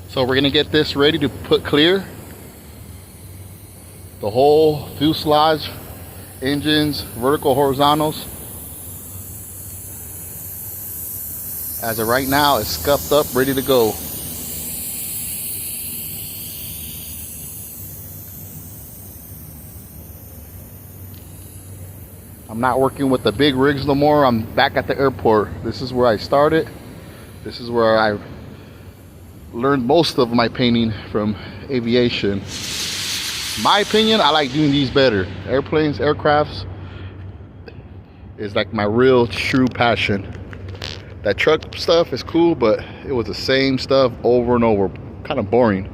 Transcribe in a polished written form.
So we're gonna get this ready to put clear. The whole fuselage, engines, vertical, horizontals. As of right now, it's scuffed up, ready to go. I'm not working with the big rigs no more. I'm back at the airport. This is where I started. This is where I learned most of my painting from aviation. My opinion, I like doing these better. Airplanes, aircrafts is like my real true passion. That truck stuff is cool, but it was the same stuff over and over. Kind of boring.